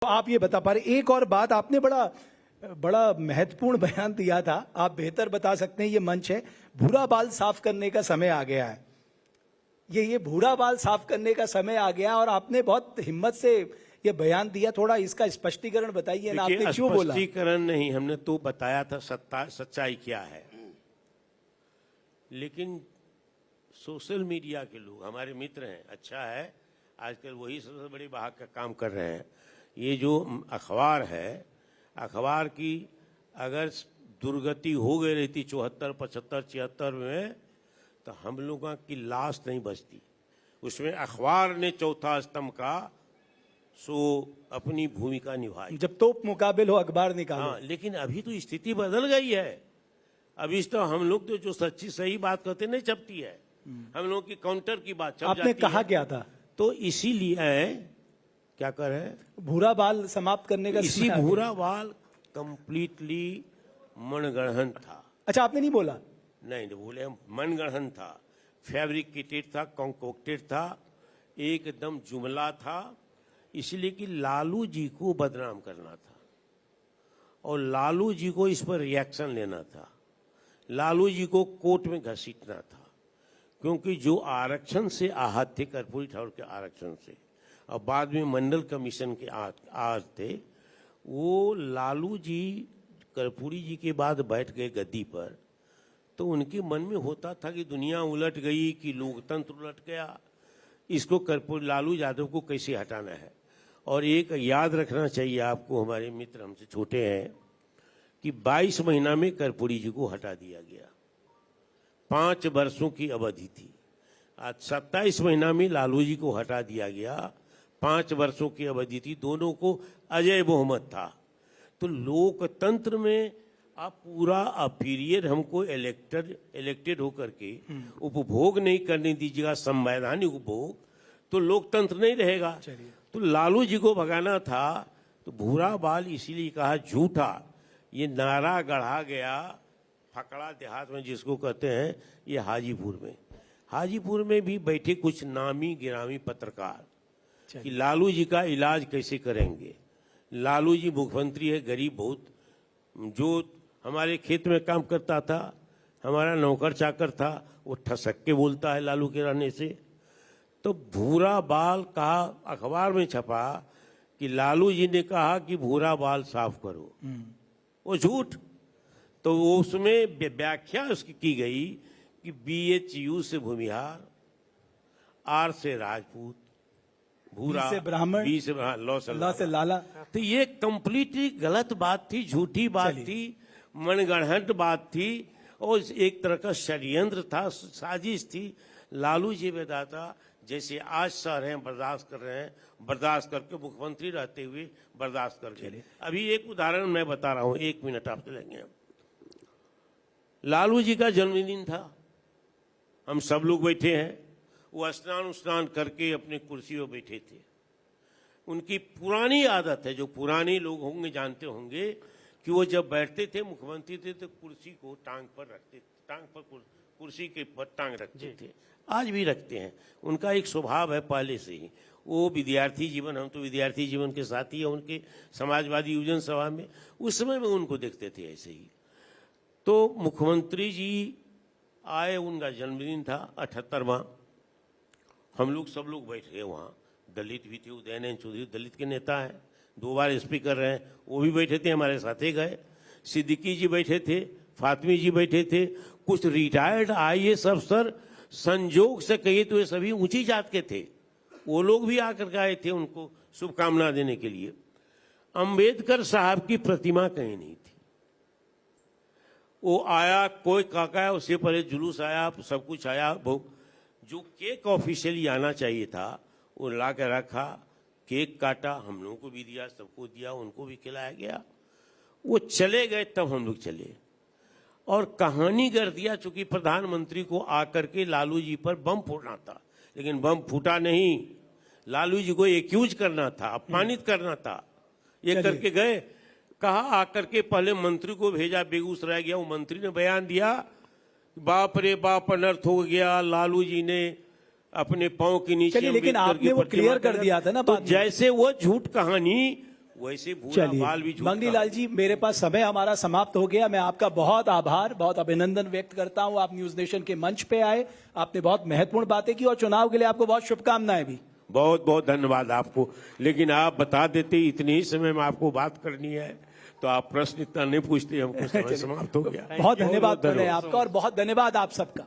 तो आप ये बता पा रहे, एक और बात आपने बड़ा महत्वपूर्ण बयान दिया था, आप बेहतर बता सकते हैं, ये मंच है, भूरा बाल साफ करने का समय आ गया है। ये भूरा बाल साफ करने का समय आ गया और आपने बहुत हिम्मत से ये बयान दिया, थोड़ा इसका स्पष्टीकरण बताइए ना, आपने क्यों बोला? स्पष्टीकरण नहीं, हमने तो बताया था सच्चाई क्या है। लेकिन सोशल मीडिया के लोग हमारे मित्र हैं, अच्छा है, आजकल वही सबसे बड़ी भाग का काम कर रहे हैं। ये जो अखबार है, अखबार की अगर दुर्गति हो गई रहती 74, 75, 76 में, तो हम लोगों की लाश नहीं बचती। उसमें अखबार ने चौथा स्तंभ का सो अपनी भूमिका निभाई। जब तोप मुकाबिल हो अखबार निकालो। हाँ, लेकिन अभी तो स्थिति बदल गई है। अभी तो हम लोग तो जो सच्ची सही बात कहते नहीं छपती है, हम लोग की काउंटर की बात छप जाती है। आपने कहा क्या था? तो इसीलिए क्या कर रहे हैं, भूरा बाल समाप्त करने का इसी भूरा बाल कंप्लीटली मनगढ़ंत था। अच्छा, आपने नहीं बोला? नहीं बोले, मनगढ़ंत था, फैब्रिकेटेड था, कॉन्कोक्टेड था, एकदम जुमला था, इसलिए कि लालू जी को बदनाम करना था और लालू जी को इस पर रिएक्शन लेना था, लालू जी को कोर्ट में घसीटना था। क्योंकि जो आरक्षण से आहत थे, कर्पूरी ठाकुर के आरक्षण से, और बाद में मंडल कमीशन के आज थे, वो लालू जी कर्पूरी जी के बाद बैठ गए गद्दी पर, तो उनके मन में होता था कि दुनिया उलट गई, कि लोकतंत्र उलट गया, इसको कर्पूरी लालू यादव को कैसे हटाना है। और एक याद रखना चाहिए आपको, हमारे मित्र हमसे छोटे हैं, कि 22 महीना में कर्पूरी जी को हटा दिया गया, 5 वर्षों की अवधि थी। आज 27 महीना में लालू जी को हटा दिया गया, 5 वर्षों की अवधि थी, दोनों को अजय बहुमत था। तो लोकतंत्र में आप पूरा पीरियड हमको इलेक्टेड होकर के उपभोग नहीं करने दीजिएगा, संवैधानिक उपभोग, तो लोकतंत्र नहीं रहेगा। तो लालू जी को भगाना था, तो भूरा बाल इसीलिए कहा झूठा, ये नारा गढ़ा गया फकड़ा देहात में जिसको कहते हैं, ये हाजीपुर में भी बैठे कुछ नामी गिरामी पत्रकार कि लालू जी का इलाज कैसे करेंगे। लालू जी मुख्यमंत्री है, गरीब बहुत, जो हमारे खेत में काम करता था, हमारा नौकर चाकर था, वो ठसक के बोलता है लालू के रहने से। तो भूरा बाल कहा, अखबार में छपा कि लालू जी ने कहा कि भूरा बाल साफ करो, वो झूठ। तो उसमें व्याख्या उसकी की गई कि BHU से भूमिहार, R से राजपूत, भूरा से ब्राह्मण, B से लॉ से लाला। तो ये कंप्लीटली गलत बात थी, झूठी बात थी, मनगढ़ंत बात थी, और एक तरह का षड्यंत्र था, साजिश थी। लालू जी बेदाता जैसे आज सह रहे हैं, बर्दाश्त कर रहे हैं, बर्दाश्त करके मुख्यमंत्री रहते हुए बर्दाश्त करके। अभी एक उदाहरण मैं बता रहा हूं, 1 मिनट आपसे लेंगे। लालू जी का जन्मदिन था, हम सब लोग बैठे हैं, वो स्नान करके अपने कुर्सी पर बैठे थे। उनकी पुरानी आदत है, जो पुराने लोग होंगे जानते होंगे, कि वो जब बैठते थे, मुख्यमंत्री थे, तो कुर्सी को टांग पर रखते, टांग पर कुर्सी के पर टांग रखते थे, आज भी रखते हैं। उनका एक स्वभाव है पहले से ही। वो विद्यार्थी जीवन, हम तो विद्यार्थी जीवन के साथी हैं उनके, समाजवादी युवजन सभा में, उस समय में उनको देखते थे ऐसे ही। तो मुख्यमंत्री जी आए, उनका जन्मदिन था 78वां, हम लोग सब लोग बैठ गए वहाँ, दलित भी थे, उदयनयन चौधरी दलित के नेता हैं, 2 बार स्पीकर रहे, वो भी बैठे थे, हमारे साथ ही गए, सिद्दीकी जी बैठे थे, फातिमी जी बैठे थे, कुछ रिटायर्ड IAS अफसर, संजोग से कहिए तो ये सभी ऊंची जात के थे, वो लोग भी आकर के आए थे उनको शुभकामना देने के लिए। अंबेडकर साहब की प्रतिमा कहीं नहीं थी। वो आया, कोई काका, उससे पहले जुलूस आया, सब कुछ आया, जो केक ऑफिशियली आना चाहिए था वो ला के रखा, केक काटा, हम लोगों को भी दिया, सबको दिया, उनको भी खिलाया गया। वो चले गए, तब हम लोग चले और कहानी कर दिया, चूंकि प्रधानमंत्री को आकर के लालू जी पर बम फोड़ना था, लेकिन बम फूटा नहीं, लालू जी को एक्यूज करना था, अपमानित करना था, ये करके गए। कहा आकर के पहले मंत्री को भेजा, बेगूसराय गया, वो मंत्री ने बयान दिया, बाप रे बाप अनर्थ हो गया, लालू जी ने अपने पांव के नीचे। लेकिन आपने वो क्लियर कर दिया था ना, तो जैसे वो झूठ कहानी वैसे भूरा चलिए बाल भी झूठता मंगनी लाल जी, मेरे पास समय हमारा समाप्त हो गया। मैं आपका बहुत आभार, बहुत अभिनंदन व्यक्त करता हूं। आप न्यूज नेशन के मंच पे आए, आपने बहुत महत्वपूर्ण बातें की और चुनाव के लिए आपको बहुत शुभकामनाएं भी। बहुत बहुत धन्यवाद आपको। लेकिन आप बता देते इतने ही समय में आपको बात करनी है तो आप प्रश्न इतना नहीं पूछते, हमको समय समाप्त हो गया। बहुत धन्यवाद आपका और बहुत धन्यवाद आप सबका।